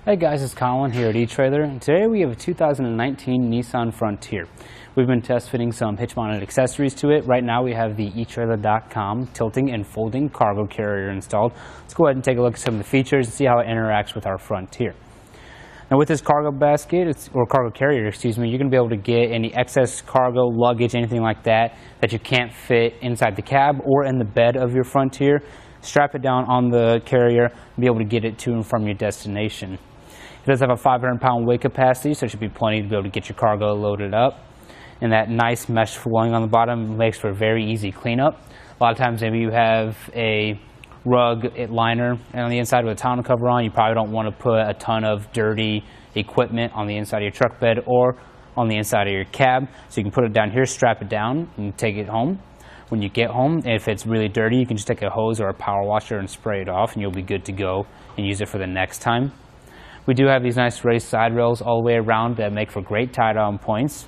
Hey guys, it's Collin here at eTrailer, and today we have a 2019 Nissan Frontier. We've been test fitting some hitch mounted accessories to it. Right now we have the etrailer.com tilting and folding cargo carrier installed. Let's go ahead and take a look at some of the features and see how it interacts with our Frontier. Now with this cargo basket, or cargo carrier, excuse me, you're going to be able to get any excess cargo, luggage, anything like that that you can't fit inside the cab or in the bed of your Frontier. Strap it down on the carrier and be able to get it to and from your destination. It does have a 500-pound weight capacity, so it should be plenty to be able to get your cargo loaded up. And that nice mesh flooring on the bottom makes for a very easy cleanup. A lot of times maybe you have a rug liner on the inside with a tonneau cover on. You probably don't want to put a ton of dirty equipment on the inside of your truck bed or on the inside of your cab. So you can put it down here, strap it down, and take it home. When you get home, if it's really dirty, you can just take a hose or a power washer and spray it off, and you'll be good to go and use it for the next time. We do have these nice raised side rails all the way around that make for great tie-down points.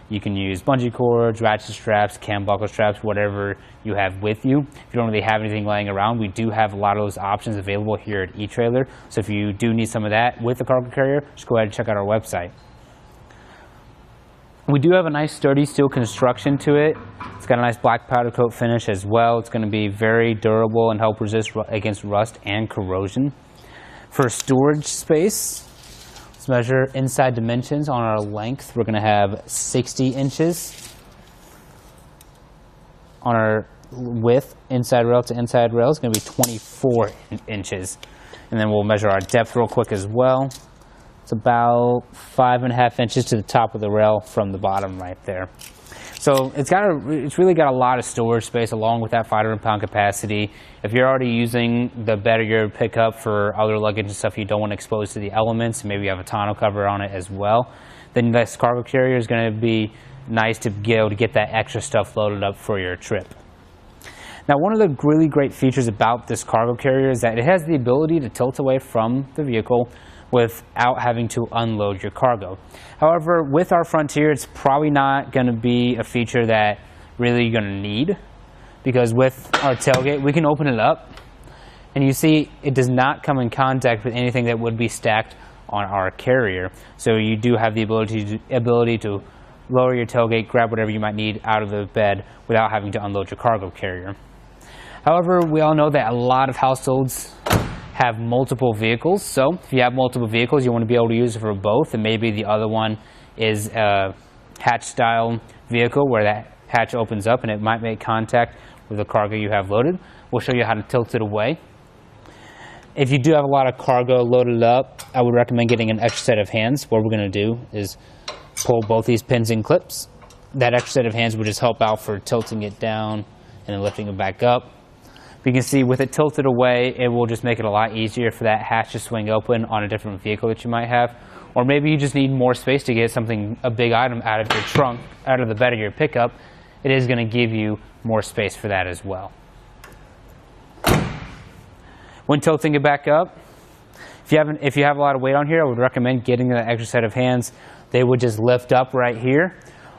You can use bungee cords, ratchet straps, cam buckle straps, whatever you have with you. If you don't really have anything laying around, we do have a lot of those options available here at eTrailer. So if you do need some of that with the cargo carrier, just go ahead and check out our website. We do have a nice sturdy steel construction to it. It's got a nice black powder coat finish as well. It's going to be very durable and help resist against rust and corrosion. For storage space, let's measure inside dimensions. On our length, we're going to have 60 inches. On our width, inside rail to inside rail, is going to be 24 inches. And then we'll measure our depth real quick as well. It's about 5.5 inches to the top of the rail from the bottom right there. So it's really got a lot of storage space along with that 500-pound capacity. If you're already using the bed of your pickup for other luggage and stuff you don't want to expose to the elements, maybe you have a tonneau cover on it as well, then this cargo carrier is going to be nice to be able to get that extra stuff loaded up for your trip. Now, one of the really great features about this cargo carrier is that it has the ability to tilt away from the vehicle without having to unload your cargo. However, with our Frontier, it's probably not going to be a feature that really you're going to need, because with our tailgate, we can open it up, and you see it does not come in contact with anything that would be stacked on our carrier. So you do have the ability to lower your tailgate, grab whatever you might need out of the bed without having to unload your cargo carrier. However, we all know that a lot of households have multiple vehicles, so if you have multiple vehicles, you want to be able to use it for both, and maybe the other one is a hatch style vehicle where that hatch opens up and it might make contact with the cargo you have loaded. We'll show you how to tilt it away. If you do have a lot of cargo loaded up, I would recommend getting an extra set of hands. What we're going to do is pull both these pins and clips. That extra set of hands will just help out for tilting it down and then lifting it back up. You can see with it tilted away, it will just make it a lot easier for that hatch to swing open on a different vehicle that you might have. Or maybe you just need more space to get a big item out of your trunk, out of the bed of your pickup. It is going to give you more space for that as well. When tilting it back up, if you have a lot of weight on here, I would recommend getting that extra set of hands. They would just lift up right here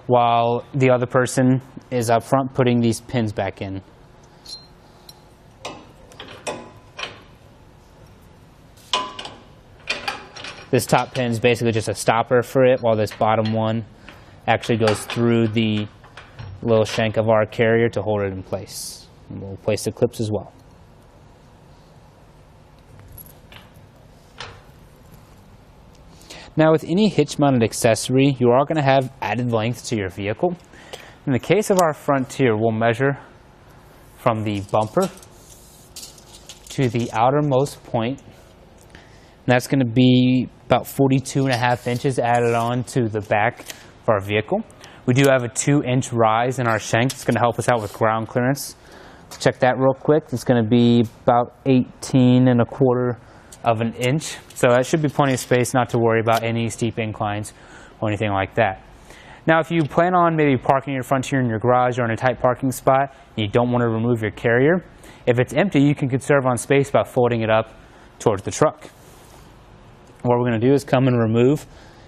while the other person is up front putting these pins back in. This top pin is basically just a stopper for it, while this bottom one actually goes through the little shank of our carrier to hold it in place. And we'll place the clips as well. Now, with any hitch-mounted accessory, you are going to have added length to your vehicle. In the case of our Frontier, we'll measure from the bumper to the outermost point. And that's going to be about 42.5 inches added on to the back of our vehicle. We do have a 2-inch rise in our shank. It's going to help us out with ground clearance. Let's check that real quick. It's going to be about 18.25 of an inch. So that should be plenty of space not to worry about any steep inclines or anything like that. Now, if you plan on maybe parking your Frontier in your garage or in a tight parking spot, and you don't want to remove your carrier, if it's empty, you can conserve on space by folding it up towards the truck. What we're going to do is come and remove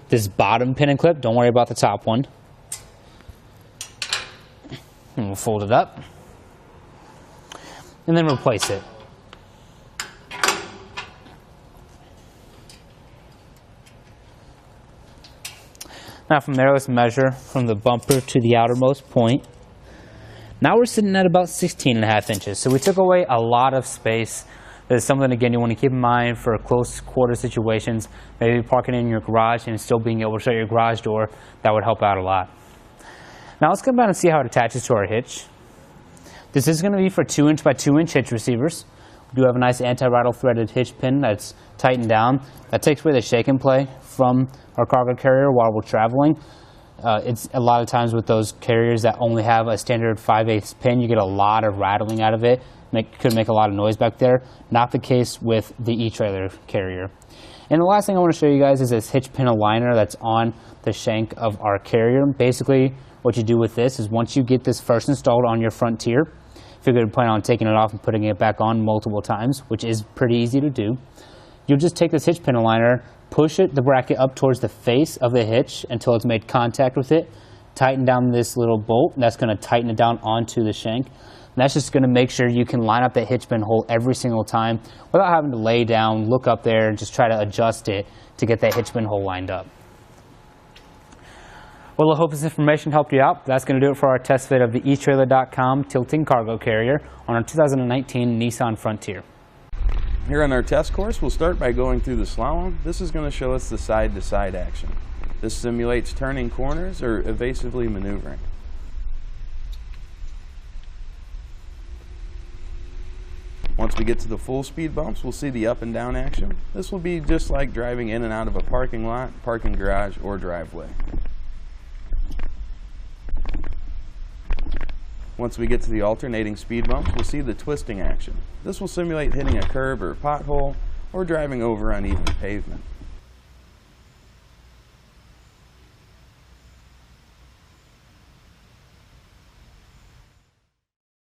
this bottom pin and clip. Don't worry about the top one. And we'll fold it up and then replace it. Now from there, let's measure from the bumper to the outermost point. Now we're sitting at about 16.5 inches. So we took away a lot of space. There's something, again, you want to keep in mind for close quarter situations. Maybe parking in your garage and still being able to shut your garage door. That would help out a lot. Now let's come down and see how it attaches to our hitch. This is going to be for 2-inch by 2-inch hitch receivers. We do have a nice anti-rattle threaded hitch pin that's tightened down. That takes away the shake and play from our cargo carrier while we're traveling. It's a lot of times with those carriers that only have a standard 5/8 pin, you get a lot of rattling out of it. Could make a lot of noise back there. Not the case with the eTrailer carrier. And the last thing I want to show you guys is this hitch pin aligner that's on the shank of our carrier. Basically, what you do with this is once you get this first installed on your Frontier, if you're going to plan on taking it off and putting it back on multiple times, which is pretty easy to do, you'll just take this hitch pin aligner, push the bracket up towards the face of the hitch until it's made contact with it, tighten down this little bolt, and that's going to tighten it down onto the shank. And that's just going to make sure you can line up that hitch pin hole every single time without having to lay down, look up there, and just try to adjust it to get that hitch pin hole lined up. Well, I hope this information helped you out. That's going to do it for our test fit of the etrailer.com tilting cargo carrier on our 2019 Nissan Frontier. Here on our test course, we'll start by going through the slalom. This is going to show us the side-to-side action. This simulates turning corners or evasively maneuvering. Once we get to the full speed bumps, we'll see the up and down action. This will be just like driving in and out of a parking lot, parking garage, or driveway. Once we get to the alternating speed bumps, we'll see the twisting action. This will simulate hitting a curb or pothole or driving over uneven pavement.